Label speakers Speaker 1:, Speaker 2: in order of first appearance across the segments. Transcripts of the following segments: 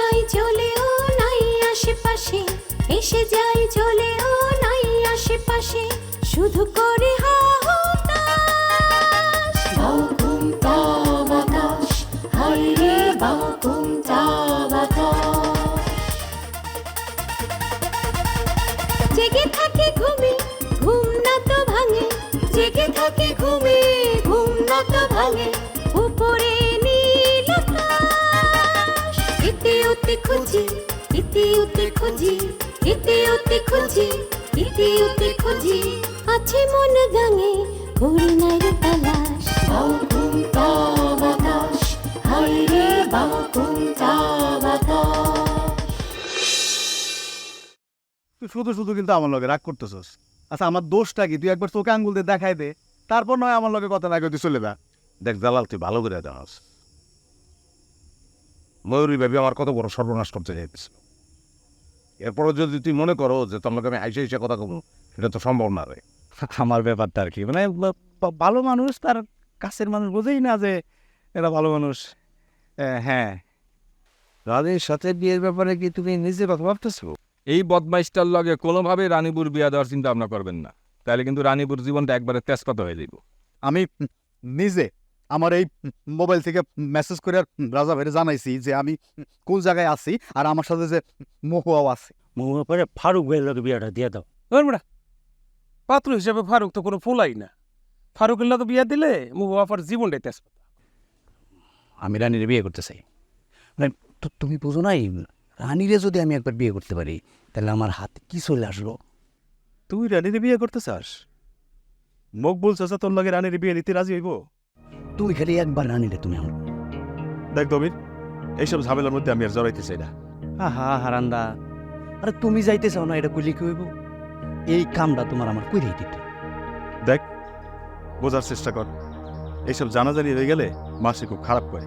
Speaker 1: যাই চলেও নাই আশেপাশে, এসে যাই চলেও নাই আশেপাশে, শুধু করে হাহুতাশ। বাকুমটা বাতাস, হায় রে বাকুমটা বাতাস। জেগে থাকে ঘুমে, ঘুম না তো ভাঙে, জেগে থাকে ঘুমে, ঘুম না তো ভাঙে, উপরে নীল আকাশ। ইতি উতি খুঁজি, ইতি উতি খুঁজি, ইতি উতি খুঁজি, ইতি উতি খুঁজি, আছে মন গাঙে করি নাই রে তালাশ। বাকুমটা বাতাস, হায় রে বাকুমটা বাতাস।
Speaker 2: তুই শুধু শুধু কিন্তু আমার লগে রাগ করতেছস। আচ্ছা আমার দোষটা কি? তুই একবার চোখে আঙ্গুল দিয়ে দেখাই দে, তারপর নয় আমার লগে কথা না কই তুই চলে যা।
Speaker 3: দেখ জালাল, তুই ভালো করে জানাস ময়ূরী ভাবি আমার কত বড় সর্বনাশ করতে চাইতেছিল। এরপরও যদি তুই মনে করো যে তোমাকে আমি হাইসে হাইসে কথা কবো, সেটা তো সম্ভব না রে।
Speaker 2: আমার ব্যাপারটা আর কি, মানে ভালো মানুষ তার কাছের মানুষ বোঝেই না যে এটা ভালো মানুষ। হ্যাঁ,
Speaker 4: রানীর সাথে বিয়ের ব্যাপারে কি তুমি নিজে কথা ভাবতেছো?
Speaker 5: এই বদমাইশটার লগে কোনোভাবে রানীপুর বিয়া দেওয়ার চিন্তা ভাবনা করবেন না, তাহলে কিন্তু রানীপুর জীবনটা একবারে তেজপাতা হয়ে যাইব।
Speaker 2: আমি নিজে আমার এই মোবাইল থেকে মেসেজ করে রাজা ভাইরে জানাইছি যে আমি কোন জায়গায় আছি আর আমার সাথে যে মহুয়াও আছে।
Speaker 4: মহুয়া পরে ফারুক ভাইয়ের লোকে বিয়েটা দিয়ে দাও।
Speaker 6: বেটা পাত্র হিসেবে ফারুক তো কোনো ফুলাই না। ফারুকের লোকে বিয়া দিলে মুবাফার জীবনটাই তেজপাতা।
Speaker 4: আমি রানীরে বিয়ে করতে চাই। মানে তুমি বুঝো নাই, রানীরে যদি আমি একবার বিয়ে করতে পারি তাহলে আমার হাতে কি চলে আসলো।
Speaker 2: তুই রানীর বিয়ে করতে চাস? মুখ বলছিস তোর লগে রানীর বিয়ে নিতে রাজি হইব?
Speaker 4: তুই খালি একবার রানীরে তুমি আমার।
Speaker 2: দেখ দবির, এইসব ঝামেলার মধ্যে আমি আর জড়াইতে চাই না।
Speaker 4: আহা হারান্দা, আরে তুমি যাইতে চাও না, এটা কইলে কি হইব? এই কামটা তোমার আমার কইরেই দিতে।
Speaker 2: দেখ, বোঝার চেষ্টা কর, এইসব জানাজানি হয়ে গেলে মানুষ খুব খারাপ করে।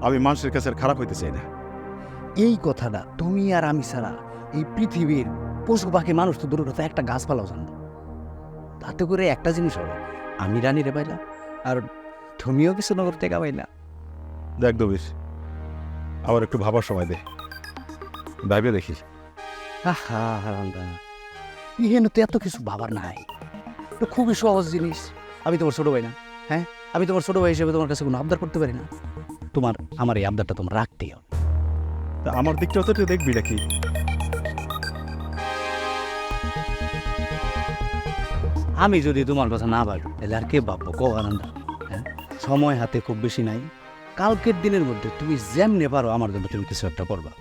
Speaker 2: আমি মানুষের কাছে আর খারাপ হইতে চাই না।
Speaker 4: এই কথাটা তুমি আর আমি ছাড়া এই পৃথিবীর পশু পাখি মানুষ তো দূরের কথা একটা গাছপালাও জানো। তাতে করে একটা জিনিস হলো, আমি রানীরে পাইলাম আর তুমিও কিছু নগর থেকে পাইলা।
Speaker 2: দেখ দবির, আবার একটু ভাবার সময় দে, ভাইবে দেখি।
Speaker 4: আহা হারান্দা, ইহেন তো এত কিছু ভাবার নাই, এটা খুবই সহজ জিনিস। আমি তোমার ছোট ভাই না? হ্যাঁ, আমি তোমার ছোট ভাই হিসেবে তোমার কাছে কোনো আবদার করতে পারি না? আমার এই আবদারটা তোমার রাখতেই হবে।
Speaker 2: তা আমার দিকটাও তো একটু দেখবি নাকি?
Speaker 4: আমি যদি তোমার কথা না ভাবি তাহলে আর কে ভাববো কো আনন্দা? হ্যাঁ, সময় হাতে খুব বেশি নাই। কালকের দিনের মধ্যে তুমি যেমনে পারো আমার জন্য তুমি কিছু একটা করবা।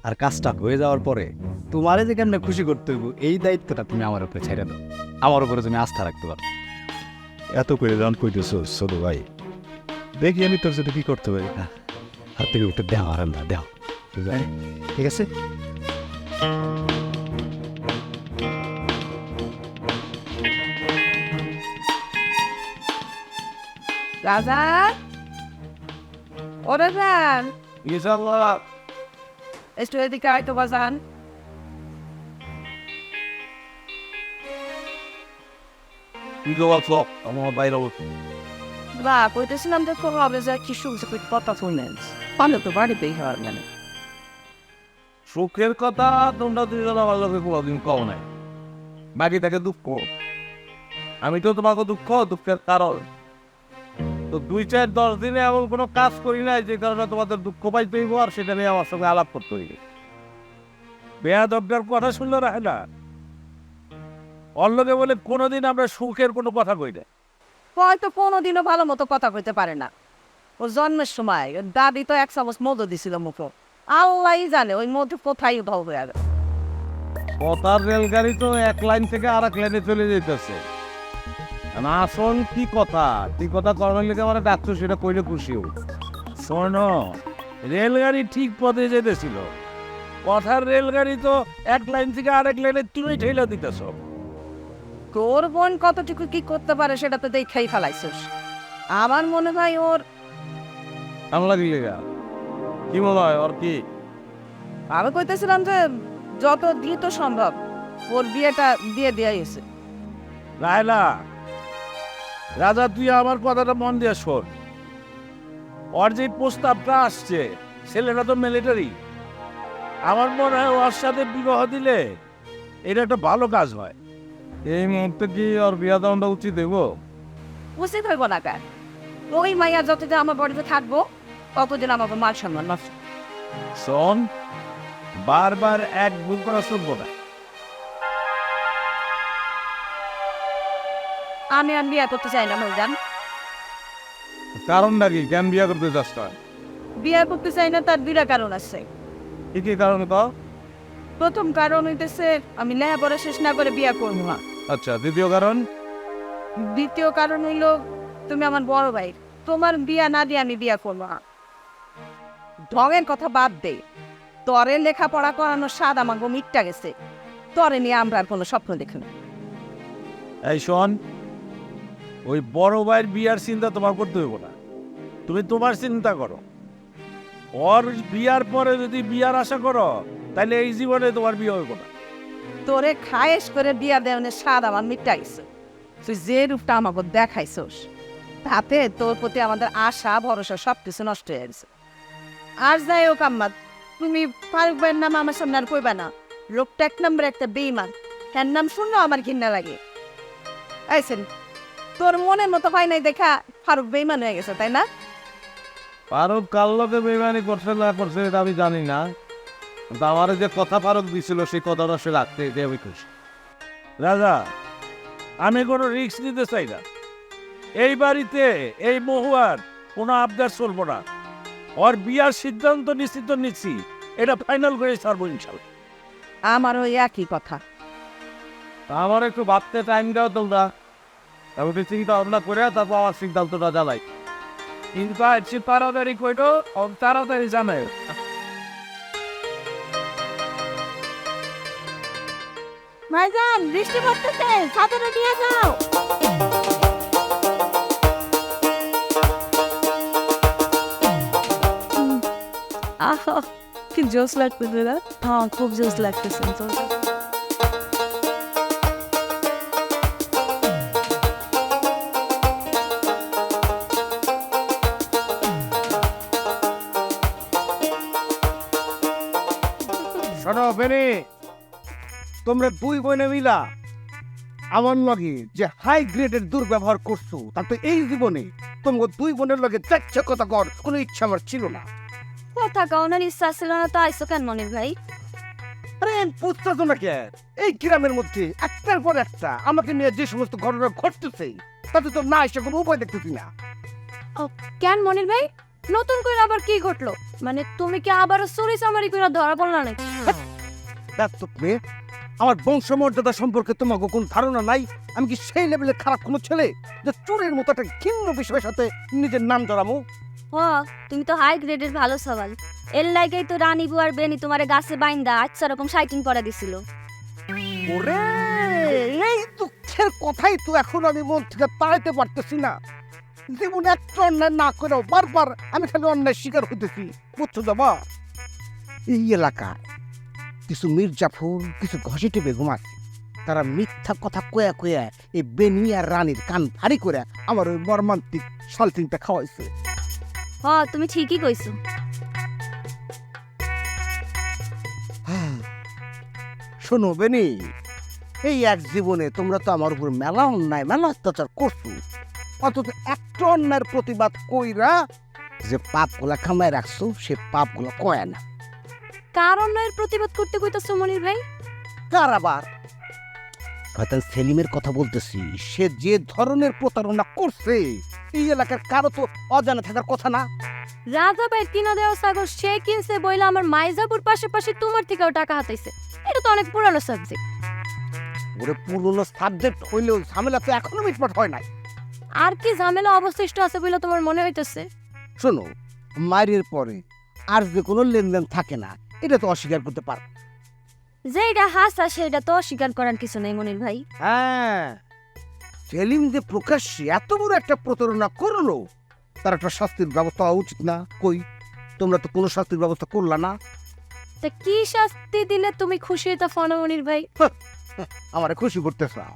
Speaker 4: আর কাজটা হয়ে যাওয়ার পরে তোমারে যে কেমনে খুশি করতে হইব এই দায়িত্বটা তুমি আমার উপরে ছেড়ে দাও। আমার উপরে তুমি আস্থা রাখতে পারো।
Speaker 2: এত করে রান কইতেছ ছোট ভাই, দেখি আমি তোর সাথে কি করতে পারি।
Speaker 4: হাত থেকে উঠে দেও আনন্দা, দেও। ঠিক আছে?
Speaker 7: রাজান, ও রাজান,
Speaker 3: ইনশাআল্লাহ।
Speaker 7: একটু এদিকে আয় তো বাজান।
Speaker 3: তুই তো বলছো আমার বাইরে
Speaker 7: বা কইতেছিলাম যে খুব হবে যে কি শুনছে কই কথা শুনেন পালে তো বাড়িতেই হওয়ার মানে
Speaker 3: সুখের কথা তোমরা দুজন আমার লোকে কোনোদিন কও নাই, বাকি থাকে দুঃখ। আমি তো তোমাকে দুঃখের কারণ তো 2-4-10 দিনে এমন কোনো কাজ করি নাই যে কারণে তোমাদের দুঃখ পাইতে হইব আর সেটা নিয়ে আমার সঙ্গে আলাপ করতে হইবে। বেয়াদবটার কথা শুনলে রাখে না, অল্লকে বলে কোনোদিন আমরা সুখের কোনো কথা কই না।
Speaker 7: হয়তো কোনোদিনও ভালো মতো কথা কইতে পারে না। ও জন্মের সময় ওর দাদি তো 1 চামচ মধু দিছিল মুখে, আল্লাহই জানে ওই মধু কোথায় উধাও হয়ে গেল।
Speaker 3: কথার রেলগাড়ি তো এক লাইন থেকে আর এক লাইনে চলে যেতেছে। আসল কি কথা করার লেগে আমার ডাক্তার সেটা কইলে খুশি হোক। শোনো, রেলগাড়ি ঠিক পথে যেতেছিল, কথার রেলগাড়ি তো এক লাইন থেকে আরেক লাইনে তুমি ঠেলে দিতেছ।
Speaker 7: তোর বোন কতটুকু কি করতে পারে সেটা তো দেখাই ফেলাইছিস। আমার মনে হয় ওর
Speaker 3: কামলা দিলে কি মনে হয় ওর কি?
Speaker 7: আমি কইতেছিলাম যে যত দ্রুত সম্ভব ওর বিয়েটা দিয়ে দিয়েছে।
Speaker 3: রায়লা, রাজা তুই আমার কথাটা মন দিয়ে শোন। ওর যে প্রস্তাবটা আসছে, ছেলেটা তো মিলিটারি, আমার মনে হয় ওর সাথে বিবাহ দিলে এটা একটা ভালো কাজ হয়।
Speaker 5: এই মুহূর্তে কি ওর বিয়া দেওয়াটা উচিত দেব?
Speaker 7: উচিত হইব না কেন? ওই মাইয়া যতদিন আমার বাড়িতে থাকবো ততদিন আমাকে মান সম্মান নষ্ট।
Speaker 3: শোন, বারবার এক ভুল করা চলবো না।
Speaker 7: আমি আর বিয়া করতে চাই না ভাইজান।
Speaker 5: কারণটা কি? কেন বিয়া করতে চাস না?
Speaker 7: বিয়া করতে চাই না তার দুইটা কারণ আছে।
Speaker 5: কি কি কারণ তো?
Speaker 7: প্রথম কারণ হইতেছে আমি লেখাপড়া শেষ না করে বিয়া করবো না।
Speaker 5: আচ্ছা, দ্বিতীয় কারণ?
Speaker 7: দ্বিতীয় কারণ হইল তুমি আমার বড় ভাই, তোমার বিয়া না দিয়ে আমি বিয়া করবো না। ঢঙের কথা বাদ দে, তরে লেখাপড়া করানোর স্বাদ আমাকে মিটটা গেছে। তরে নিয়ে আমরা আর কোনো স্বপ্ন দেখি না।
Speaker 3: এই শোন, ওই বড় ভাইয়ের বিয়ার চিন্তা তোমার করতে হইব না, তুমি তোমার চিন্তা করো। ওর বিয়ার পরে যদি বিয়ার আশা করো তাহলে এই জীবনে তোমার বিয়ে হইব না।
Speaker 7: তোরে খায়েশ করে বিয়া দেওয়ানের স্বাদ আমার মিটটা গেছে। তুই যে রূপটা আমাকে দেখাইছস তাতে তোর প্রতি আমাদের আশা ভরসা সবকিছু নষ্ট হয়ে গেছে। আর যাই হোক আম্মা, তুমি ফারুক ভাইয়ের নাম আমার সামনে আর কইবা না। লোকটা এক নম্বরে একটা বেইমান, তার নাম শুনলেও আমার ঘৃণা লাগে। আইসেন, তোর মনের মতো হয় নাই দেখা ফারুক বেইমান হয়ে গেছে, তাই না?
Speaker 5: ফারুক কার লোকে বেইমানি করছে না করছে এটা আমি জানি না, কিন্তু আমার যে কথা ফারুক দিছিল সেই কথাটা সে রাখতে যে আমি খুশি।
Speaker 3: রাজা, আমি কোনো রিস্ক নিতে চাই না। এই বাড়িতে এই মহুয়ার কোনো আবদার চলবো না। ওর বিয়ার সিদ্ধান্ত নিশ্চিত নিচ্ছি, এটা ফাইনাল করে ছাড়বো ইনশাল্লাহ।
Speaker 7: আমার ওই একই কথা।
Speaker 5: আমার একটু ভাবতে টাইম দাও তোমরা, আমি চিন্তা ভাবনা করে তারপর আমার সিদ্ধান্তটা জানাই।
Speaker 3: কিন্তু আজকে তাড়াতাড়ি কইটো, তাড়াতাড়ি জানাই।
Speaker 1: ভাইজান বৃষ্টি পড়তেছে, ছাতাটা নিয়ে যাও।
Speaker 8: আহা কি জোস লাগতেছে না? হ্যাঁ খুব জোস লাগতেছে তো।
Speaker 2: শোনো বেনি, তোমরা দুই বোনে মিলা আমার লগে যে হাই গ্রেডের দুর্ব্যবহার করছো, তা তো এই জীবনে তোমাকে দুই বোনের লগে যাচ্ছে কথা কর কোনো ইচ্ছা আমার ছিল না।
Speaker 8: কথা কাউনার ইচ্ছা ছিল না তো আইসো কেন মনির ভাই?
Speaker 2: আরে বুঝতেছো না কে, এই গ্রামের মধ্যে একটার পর একটা আমাকে নিয়ে যে সমস্ত ঘটনা ঘটতেছে তাতে তো না এসে কোনো উপায় দেখতেছি না।
Speaker 8: কেন মনির ভাই, নতুন করে আবার কি ঘটলো? মানে তুমি কি আবারও চুরি চামারি করে ধরা পড়লা নাকি?
Speaker 2: দেখ তো মেয়ে, আমার বংশমর্যাদা সম্পর্কে তোমাকে কোন ধারণা নাই? আমি কি সেই লেভেলে খারাপ কোনো ছেলে যে চোরের মতো একটা ঘিন্ন বিষয়ের সাথে নিজের নাম জড়ামো?
Speaker 8: হ, তুমি তো হাই গ্রেডের ভালো সওয়াল। এর লাগেই তো রানী বুয়ার বেনি তোমারে গাছে বাইন্দা আচ্ছা রকম সাইটিং করে দিছিল।
Speaker 2: ওরে, এই দুঃখের কথাই তো এখন আমি মন থেকে তাড়াইতে পারতেছি না। জীবনে একটা অন্যায় না করেও বারবার আমি খালি অন্যায় শিকার হইতেছি, বুঝছো বাবা? এই এলাকায় কিছু মির্জাফর, কিছু ঘষিটে বেগম আছে, তারা মিথ্যা কথা কয়া কয়া এই বেনি আর রানীর কান ভারী করে আমার ওই মর্মান্তিক সালটিংটা খাওয়াইছে।
Speaker 8: হ, তুমি ঠিকই কইছো।
Speaker 2: শোনো বেনি, এই এক জীবনে তোমরা তো আমার উপর মেলা অন্যায় মেলা অত্যাচার করছো, অথচ একটা অন্যায়ের প্রতিবাদ কইরা যে পাপগুলা খামায় রাখছো সে পাপগুলা কয় না।
Speaker 8: কারণ এর প্রতিবাদ করতে কইতাছো মনির ভাই?
Speaker 2: কার আবার? হয়তো সেলিমের কথা বলতেছি। সে যে ধরনের প্রতারণা করছে এই এলাকার কারো তো অজানা থাকার কথা না।
Speaker 8: রাজা ভাই কিনা দেওয়া ছাগল সে কিনছে বইলা আমার মাইজাপুর পাশাপাশি তোমার থেকেও টাকা হাতাইছে। এটা তো অনেক পুরানো সাবজেক্ট।
Speaker 2: ওরে পুরনো সাবজেক্ট হইলেও ঝামেলা তো এখনো মিটমাট হয় নাই।
Speaker 8: আর কি ঝামেলা অবশিষ্ট আছে বলে তোমার মনে হইতেছে?
Speaker 2: শোনো, মায়ের পরে আর যে কোনো লেনদেন থাকে না, এটা তো অস্বীকার করতে পারো।
Speaker 8: যেটা হাসা সেটা তো অস্বীকার করার কিছু নেই মনির ভাই।
Speaker 2: হ্যাঁ, সেলিম যে প্রকাশ্যে এত বড় একটা প্রতারণা করলো তার একটা শাস্তির ব্যবস্থা হওয়া উচিত না? কই, তোমরা তো কোনো শাস্তির ব্যবস্থা করলা না।
Speaker 8: তা কি শাস্তি দিলে তুমি খুশি হইতা ফোনা মনির ভাই?
Speaker 2: আমারে খুশি করতে চাও?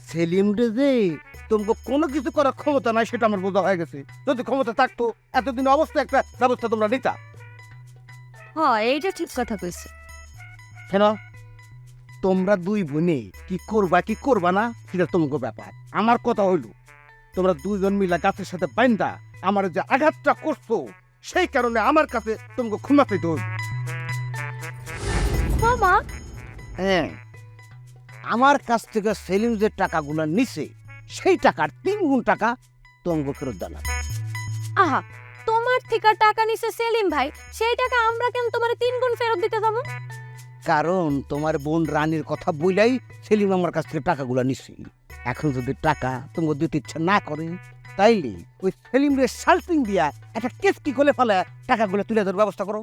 Speaker 2: সেলিম রে যে তোমাকে কোনো কিছু করার ক্ষমতা নাই সেটা আমার বোঝা হয়ে গেছে। যদি ক্ষমতা থাকতো এতদিন অবস্থা একটা ব্যবস্থা তোমরা নিতা।
Speaker 8: হ্যাঁ, এইটা ঠিক কথা কইছে।
Speaker 2: শোনো, তোমরা দুই বোনে কি করবা না সেটা তোমাকে ব্যাপার। আমার কথা হইল, তোমরা দুইজন মিলা গাছের সাথে বাইন্দা আমার যে আঘাতটা করছো, সেই কারণে আমার কাছে তোমাকে ক্ষমা পেতে হইল।
Speaker 8: মামা
Speaker 2: হ্যাঁ, আমার কাছ থেকে সেলিম যে টাকাগুলো নিছে, সেই টাকার 3 গুণ টাকা তোমাকে ফেরত দিলাম।
Speaker 8: আহা, তোমার থেকে টাকা নিছে সেলিম ভাই, সেই টাকা আমরা কেন তোমার 3 গুণ ফেরত দিতে যাবো?
Speaker 2: কারণ তোমার বোন রানীর কথা বইলাই সেলিম আমার কাছ থেকে টাকাগুলো নিছে। এখন যদি টাকা তোমাকে দিতে ইচ্ছা না করে, তাইলে ওই সেলিমরে সালফিং দিয়া একটা কেস কি করে ফেলে টাকাগুলো তুলে দেওয়ার ব্যবস্থা করো।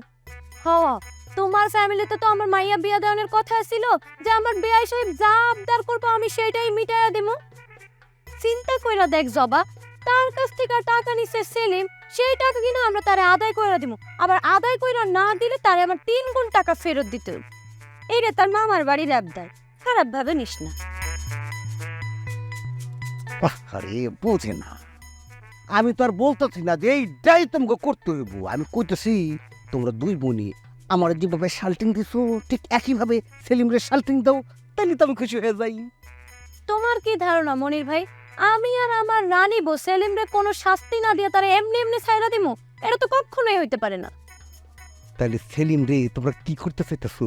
Speaker 8: হওয়া তোমার ফ্যামিলিতে তো আমার মাইয়া বিয়া দেওয়ার কথা ছিল যে আমার বিয়াই সাহেব যা আবদার করবো আমি সেটাই মিটাইয়া দেবো। চিন্তা কইরা দেখ জবা, তার কাছ থেকে টাকা নিছে সেলিম, সেই টাকা কিনা আমরা তারে আদায় কইরা দিব, আবার আদায় কইরা না দিলে তারে আমার 3 গুণ টাকা ফেরত দিতে হবে। এইটা তার মামার বাড়ির আবদার, খারাপ ভাবে নিস না।
Speaker 2: আরে বোঝে না, আমি তো আর বলতেছি না যে এইটাই তোমাকে করতে হইব। আমি কইতেছি তোমরা দুই বোনই আমার যেভাবে শাল্টিং দিছো, ঠিক একইভাবে সেলিমরে শাল্টিং দাও, তাইলে তো আমি খুশি হয়ে যাই।
Speaker 8: তোমার কি ধারণা মনির ভাই, আমি আর আমার রানী বউ সেলিমরে কোনো শাস্তি না দিয়ে তারা এমনি এমনি ছাইরা দিমু? এটা তো কখনোই হইতে পারে না।
Speaker 2: তাইলে সেলিম রে তোমরা কি করতে চাইতেছো?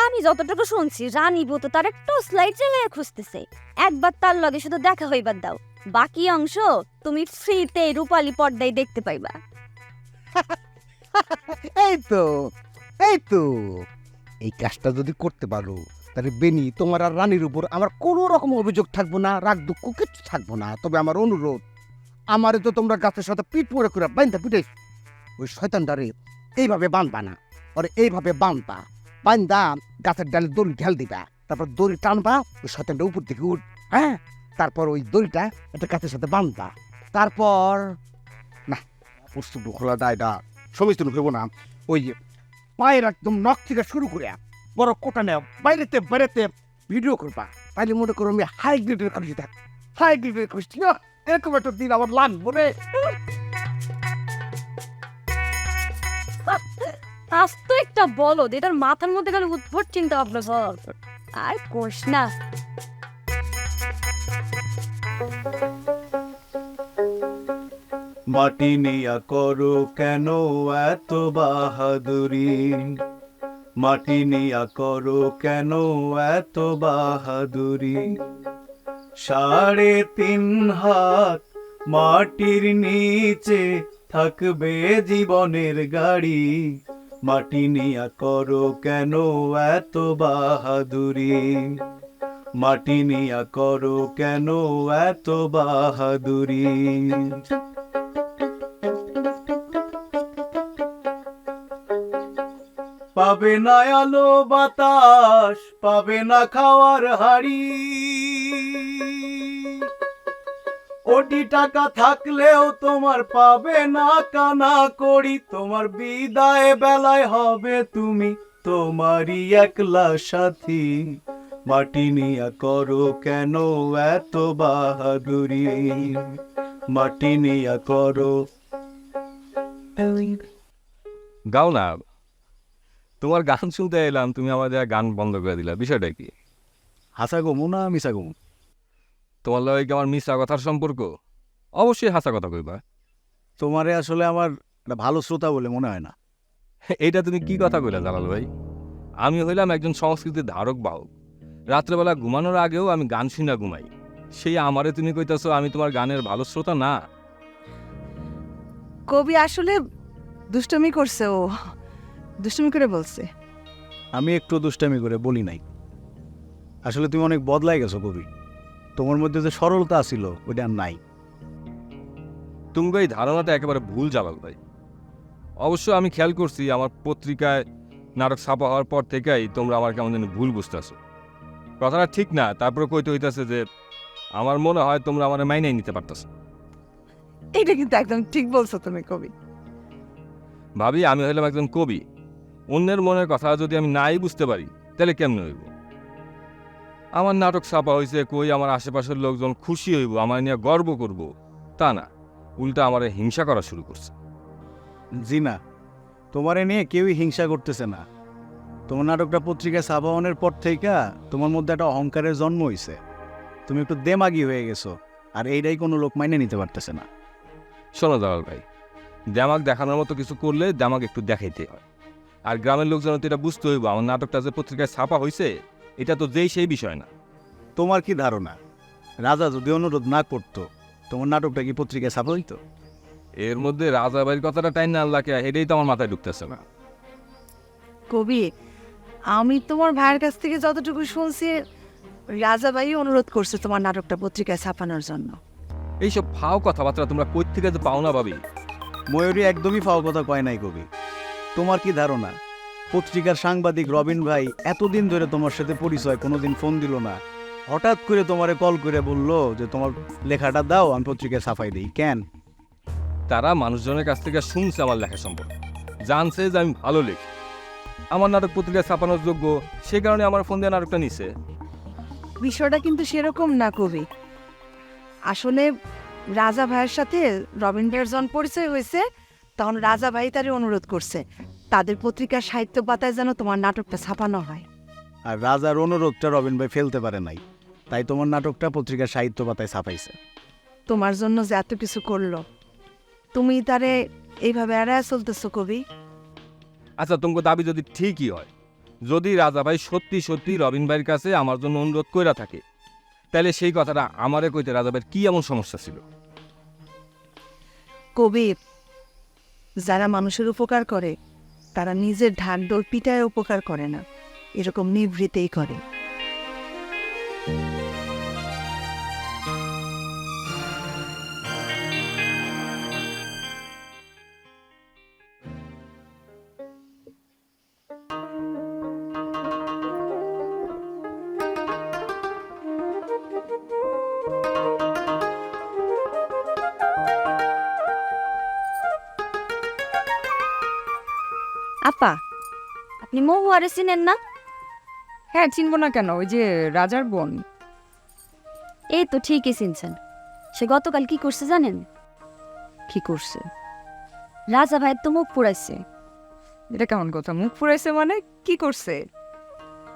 Speaker 8: আমি যতটুকু শুনছি রানী বউ তো তার একটু স্লাইড চালিয়ে খুঁজতেছে, একবার তার লগে শুধু দেখা হইবার দাও, বাকি অংশ তুমি ফ্রিতে রূপালী পর্দায় দেখতে পাইবা।
Speaker 2: এই তো এই কাজটা যদি করতে পারো, তাহলে বেনি তোমার আর রানীর উপর আমার কোনো রকম অভিযোগ থাকবো না, রাগ দুঃখ কিচ্ছু থাকবো না। তবে আমার অনুরোধ, আমারে তো তোমরা গাছের সাথে পিঠ পরে করে বাইন্দা পিঠে, ওই শয়তানটারে এইভাবে বাঁধবা না, ওরে এইভাবে বান্ধা গাছের ডালে দড়ি ঢেল দিবা, তারপর দড়ি টানবা, ওই শয়তানটা উপর থেকে উঠ, হ্যাঁ, তারপর ওই দড়িটা একটা গাছের সাথে বাঁধবা, তারপর না প্রস্তুত খোলা দায়টা সমস্ত হইব না, ওই পায়ের একদম নখ থেকে শুরু করে বড় কোটা নেও, বাইরেতে ভিডিও করবা, তাইলে মনে করো আমি হাই গ্রেডের খুশি থাক, হাই গ্রেডের খুশি না, এরকম একটা দিন আমার লাগবো রে।
Speaker 8: আজ তো একটা বলদ, এটার মাথার মধ্যে খালি উদ্ভট চিন্তা ভাবনা সব, আর কোষ না।
Speaker 4: মাটি নিয়া করো কেন এত বাহাদুরি, মাটি নিয়া করো কেন এত বাহাদুরি, 3.5 হাত মাটির নিচে থাকবে জীবনের গাড়ি, মাটি নিয়া করো কেন এত বাহাদুরি, মাটি নিয়া করো কেন এত বাহাদুরি। পাবে না আলো বাতাস, পাবে না খাওয়ার হাড়ি, কোটি টাকা থাকলেও তোমার পাবে না কানা করি, তোমার বিদায় বেলায় হবে তুমি তোমারই একলা সাথী, মাটি নিয়া করো কেন এত বাহাদুরি, মাটি নিয়া করো।
Speaker 5: গাও না, তোমার গান শুনতে এলাম, তুমি আমাদের গান বন্ধ করে দিলা, বিষয়টা কি?
Speaker 4: হাসা গমু না মিশা গমু?
Speaker 5: তোমার লগে কি আমার মিশা কথার সম্পর্ক? অবশ্যই হাসা কথা কইবা।
Speaker 4: তোমারে আসলে আমার একটা ভালো শ্রোতা বলে মনে হয় না।
Speaker 5: এইটা তুমি কি কথা কইলা জালাল ভাই? আমি হইলাম একজন সংস্কৃতির ধারক বাহক, রাত্রেবেলা ঘুমানোর আগেও আমি গান শুনা ঘুমাই, সেই আমারে তুমি কইতাছো আমি তোমার গানের ভালো শ্রোতা না?
Speaker 7: কবি আসলে দুষ্টমি করছে, ও দুষ্টমি করে বলছে।
Speaker 4: আমি একটু দুষ্টামি করে বলি নাই। আসলে তুমি অনেক বদলাই গেছো কবি, তোমার মধ্যে যে সরলতা ছিল ওইটা আর নাই।
Speaker 5: তুমি এই ধারণাটা একেবারে ভুল জালাল ভাই। অবশ্য আমি খেয়াল করছি আমার পত্রিকায় নাটক ছাপা হওয়ার পর থেকেই তোমরা আমার কেমন যেন ভুল বুঝতেছো। কথাটা ঠিক না, তারপরে কইতে হইতাছে যে আমার মনে হয় তোমরা আমার মাইনাই নিতে পারতেছো।
Speaker 7: এটা কিন্তু একদম ঠিক বলছো তুমি কবি।
Speaker 5: ভাবি, আমি হইলাম একজন কবি, অন্যের মনের কথা যদি আমি নাই বুঝতে পারি তাহলে কেমনে হইব? আমার নাটক ছাপা হয়েছে কই আমার আশেপাশের লোকজন খুশি হইব, আমার নিয়ে গর্ব করব, তা না, উল্টা আমার হিংসা করা শুরু করছে।
Speaker 4: জি না, তোমারে নিয়ে কেউই হিংসা করতেছে না। তোমার নাটকটা পত্রিকায় ছাপানোর পর থেকে তোমার মধ্যে একটা অহংকারের জন্ম হয়েছে। তুমি একটু দেমাগি হয়ে গেছো, আর এইটাই কোনো লোক মাইনে নিতে পারতেছে না।
Speaker 5: শোনো জালাল ভাই, দামাক দেখানোর মতো কিছু করলে দামাক একটু দেখাইতে হয়। আর গ্রামের লোকজন তো এটা বুঝতে হইব আমার নাটকটা যে পত্রিকায় ছাপা হয়েছে এটা তো যেই সেই বিষয় না।
Speaker 4: তোমার কি ধারণা, রাজা যদি অনুরোধ না করতো তোমার নাটকটা কি পত্রিকায় ছাপা হইতো?
Speaker 5: এর মধ্যে রাজাবাড়ির কথাটা টাইম না আল্লাহকে, এটাই তো আমার মাথায় ঢুকতেছে না।
Speaker 7: কবি, আমি তোমার ভাইয়ের কাছ থেকে যতটুকু শুনছি, রাজাবাই অনুরোধ করছে তোমার নাটকটা পত্রিকায় ছাপানোর জন্য।
Speaker 5: এইসব ফাও কথাবার্তা তোমরা কই থেকে যে পাও না ভাবি।
Speaker 4: ময়ূরী একদমই ফাও কথা কয় নাই কবি। তোমার কি ধারণা, পত্রিকার সাংবাদিক রবিন ভাই এতদিন ধরে তোমার সাথে পরিচয়, কোনোদিন ফোন দিল না, হঠাৎ করে তোমারে কল করে বললো যে তোমার লেখাটা দাও, আমি পত্রিকায় ছাপাই দিই? কেন?
Speaker 5: তারা মানুষজনের কাছ থেকে শুনছে আমার লেখা সম্পর্কে, জানছে যে আমি ভালো লিখি, আমার নাটক পত্রিকায় ছাপানোর যোগ্য, সে কারণে আমার ফোন দিয়ে নাটকটা নিছে।
Speaker 7: বিষয়টা কিন্তু সেরকম না কবি। আসলে রাজা ভাইয়ের সাথে রবিন ভাইয়ের যখন পরিচয় হয়েছে, তখন রাজা ভাই তারে অনুরোধ করছে তাদের পত্রিকার সাহিত্য পাতায় যেন তোমার নাটকটা ছাপানো হয়।
Speaker 4: আর রাজার অনুরোধটা রবিন ভাই ফেলতে পারে নাই, তাই তোমার নাটকটা পত্রিকার সাহিত্য পাতায় ছাপাইছে।
Speaker 7: তোমার জন্য যে এত কিছু করলো, তুমি তারে এইভাবে এড়ায় চলতেছো কবি।
Speaker 5: আচ্ছা, তোমার দাবি যদি ঠিকই হয়, যদি রাজা ভাই সত্যি সত্যি রবিন ভাইয়ের কাছে আমার জন্য অনুরোধ কইরা থাকে, তাহলে সেই কথাটা আমারে কইতে রাজা ভাইয়ের কি এমন সমস্যা ছিল?
Speaker 7: কবি, যারা মানুষের উপকার করে তারা নিজের ঢাকডোল পিটায় উপকার করে না, এরকম নিভৃতেই করে।
Speaker 8: আপা, আপনি মহুয়ারে চিনেন না?
Speaker 9: হ্যাঁ, চিনবো না কেন, ওই যে রাজার বোন।
Speaker 8: এই তো ঠিকই চিনছেন। সে গতকাল কি করছে জানেন?
Speaker 9: কি করছে?
Speaker 8: রাজা ভাইয়ের তো মুখ পুড়াইছে।
Speaker 9: এটা কেমন কথা, মুখ ফুরাইছে মানে? কি করছে?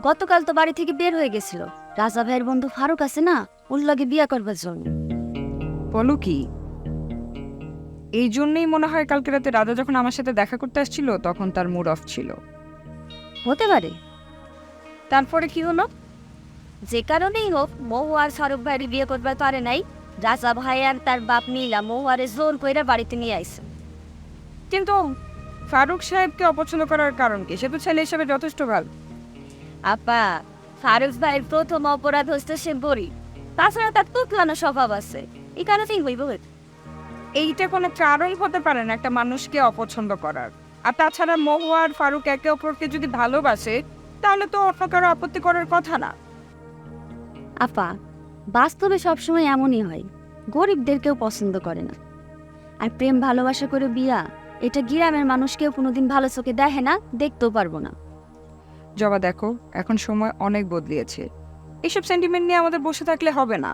Speaker 8: গতকাল তো বাড়ি থেকে বের হয়ে গেছিল রাজা ভাইয়ের বন্ধু ফারুক আছে না, ওর লগে বিয়া করবার জন্য।
Speaker 9: বলো কি? এই জন্যই মনে হয় কালকে রাতে রাজা যখন আমার সাথে দেখা করতে আসছিল তখন তার মুড অফ ছিল।
Speaker 8: হতে পারে।
Speaker 9: তারপরে কি হলো?
Speaker 8: যে কারণেই হোক, মহু আর ফারুক ভাইয়ের বিয়ে করবার পারে নাই। রাজা ভাই আর তার বাপ মিলা মহুয়ারে জোর কইরা বাড়িতে নিয়ে আইছে।
Speaker 9: কিন্তু ফারুক সাহেবকে অপছন্দ করার কারণ কি? সে তো ছেলে হিসেবে যথেষ্ট ভালো।
Speaker 8: আপা, ফারুক ভাইয়ের প্রথম অপরাধ হচ্ছে সে বড়ি। তাছাড়া তার তুতলানো স্বভাব আছে, এই কারণেই হইব।
Speaker 9: এইটা কোনো কারণ হতে পারে না একটা মানুষকে অপছন্দ করার। আর তাছাড়া মহু আর ফারুক একে অপরকে যদি ভালোবাসে তাহলে তো অন্য কারো আপত্তি করার কথা না।
Speaker 8: আপা, বাস্তবে সবসময় এমনই হয়, গরিবদের কেউ পছন্দ করে না। আর প্রেম ভালোবাসা করে বিয়া, এটা গ্রামের মানুষ কেউ কোনোদিন ভালো চোখে দেখে না, দেখতেও পারবো না।
Speaker 9: জবা, দেখো এখন সময় অনেক বদলিয়েছে, এইসব সেন্টিমেন্ট নিয়ে আমাদের বসে থাকলে হবে না।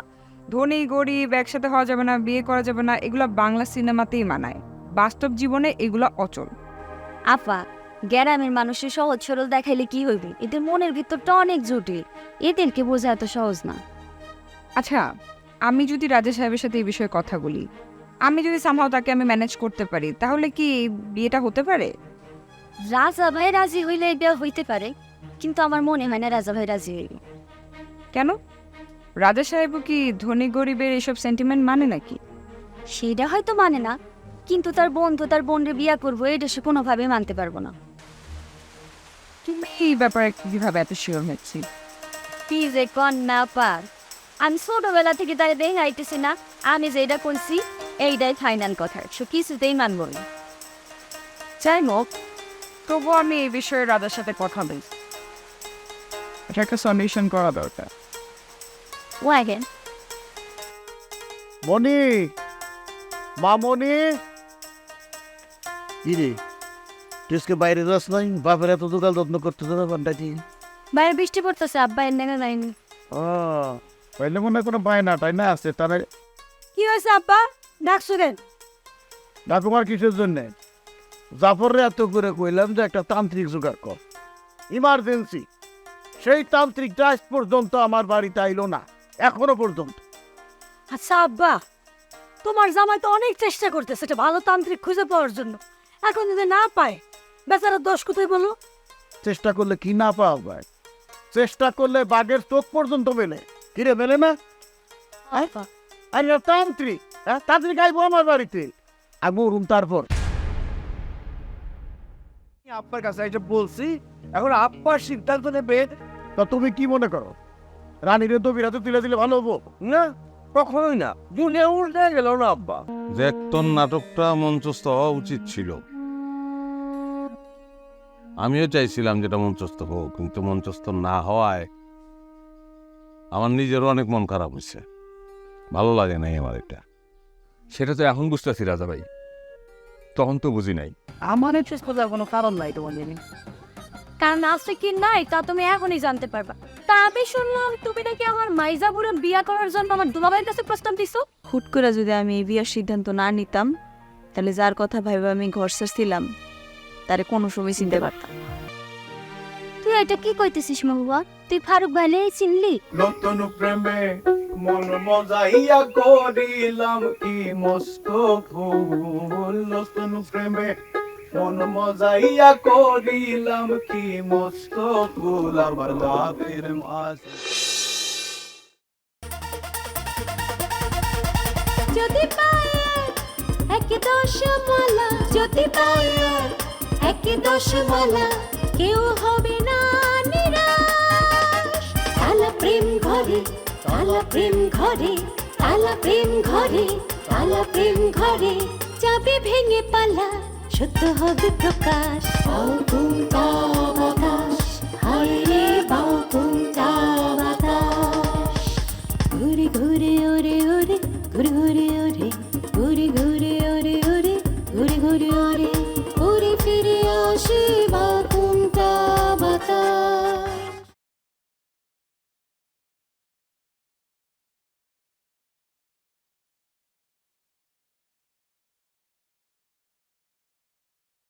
Speaker 9: ধনী গরিব একসাথে হওয়া যাবে না, বিয়ে করা যাবে না, এগুলো বাংলা সিনেমাতেই মানায়, বাস্তব জীবনে এগুলো অচল।
Speaker 8: আপা, গ্রামের মানুষের সহজ সরল দেখাইলে কি হইবে? এদের মনের ভিতরটা অনেক জটিল, এদেরকে বোঝা এত সহজ না।
Speaker 9: আচ্ছা, আমি যদি রাজা সাহেবের সাথে এই বিষয়ে কথা বলি, আমি যদি সামহাও তাকে আমি ম্যানেজ করতে পারি, তাহলে কি বিয়েটা হতে পারে?
Speaker 8: রাজা ভাই রাজি হইলে বিয়ে হইতে পারে, কিন্তু আমার মনে হয় না রাজা ভাই রাজি হইবে।
Speaker 9: কেন? রাজা সাহেবও কি ধনী গরিবের এসব সেন্টিমেন্ট মানে নাকি?
Speaker 8: সেটা হয়তো মানে না, কিন্তু তার বন্ধু তার বোনরে বিয়া করবো, এটা সে কোনোভাবে মানতে পারবো না।
Speaker 9: তুমি এই ব্যাপারে কিভাবে এত শিওর হচ্ছি?
Speaker 8: কি যে কন্যা পার, আমি ছোটবেলা থেকে তাই দেখাইতেছি না, আমি যেটা করছি এইটাই ফাইনাল কথা, সে কিছুতেই মানব না।
Speaker 9: যাই হোক, তবু আমি এই বিষয়ে রাজার সাথে কথা বলি, এটা একটা সলিউশন করা দরকার।
Speaker 8: ওয়াগেন
Speaker 2: মনি, মামনি, কি রে তুই বাইরে যাস নাই? বাপের এত দোকান যত্ন করতেছে না পান্ডাজি?
Speaker 8: বাইরে বৃষ্টি পড়তেছে, আব্বা এর নেগে নাইনি।
Speaker 2: ও পাইলে মনে হয় কোনো বায়না টাইনা আছে তাহলে।
Speaker 8: কি হয়েছে আব্বা, ডাকছো কেন?
Speaker 2: না তোমার কিসের জন্যে? জাফর রে এত করে কইলাম যে একটা তান্ত্রিক জোগাড় কর, ইমার্জেন্সি। সেই তান্ত্রিকটা আজ পর্যন্ত আমার বাড়িতে আইলো না, এখনো পর্যন্ত।
Speaker 8: আচ্ছা আব্বা, তোমার জামাই তো অনেক চেষ্টা করতেছে একটা ভালো তান্ত্রিক খুঁজে পাওয়ার জন্য, এখন যদি না পায় বেচারা দোষ কোথায় বলো?
Speaker 2: চেষ্টা করলে কি না পাওয়া যায়? চেষ্টা করলে বাঘের চোখ পর্যন্ত মেলে, কিরে মেলে না? আরে তান্ত্রিক, হ্যাঁ তান্ত্রিক আইবো আমার বাড়িতে, আমি রুম তারপর
Speaker 3: আপনার কাছে এসে বলছি, এখন আব্বার সিদ্ধান্ত নেবে।
Speaker 2: তা তুমি কি মনে করো রানীরে তো বিরাতে তুলে দিলে ভালো হবো?
Speaker 3: না, কখনোই না। দুনিয়া উল্টে গেল না আব্বা। দেখতন নাটকটা মঞ্চস্থ হওয়া উচিত ছিল। আমিও চাইছিলাম যেটা মঞ্চস্থ হোক, কিন্তু মঞ্চস্থ না হওয়ায় আমার নিজেরও অনেক মন খারাপ হয়েছে। ভালো লাগে নাই আমার এটা।
Speaker 5: সেটা তো এখন বুঝতেছি রাজা ভাই, তখন তো বুঝি নাই।
Speaker 7: আমার শেষ করার কোনো কারণ নাই তোমার জানি।
Speaker 8: কারণ আছে কি নাই তা তুমি এখনই জানতে পারবা। তা আমি শুনলাম তুমি নাকি আমার মাইজাবুরে বিয়া করার জন্য আমার দুলাভাইয়ের কাছে প্রস্তাব দিছো।
Speaker 9: হুট করে যদি আমি এই বিয়ের সিদ্ধান্ত না নিতাম, তাহলে যার কথা ভাইবা আমি ঘর ছেড়ছিলাম তারে কোনো সময় চিনতে পারতাম না।
Speaker 8: তুই এটা কি কইতেছিস মহুয়া? তুই ফারুক ভাইলে চিনলি?
Speaker 10: নতুন প্রেমে মন মজাইয়া করিলাম কি মস্ত ভুল। নতুন প্রেমে মন মজাইয়া করিলাম কি মস্ত ভুল। আমার লাভের মাঝ
Speaker 1: যদি পায় এক দশমালা, যদি পায় এক দশমালা, কেউ হবে না নিরাশ। তালা প্রেম ঘরে, তালা প্রেম ঘরে, তালা প্রেম ঘরে, তালা প্রেম ঘরে, যাবে ভেঙে পালা, সত্য হবে প্রকাশ।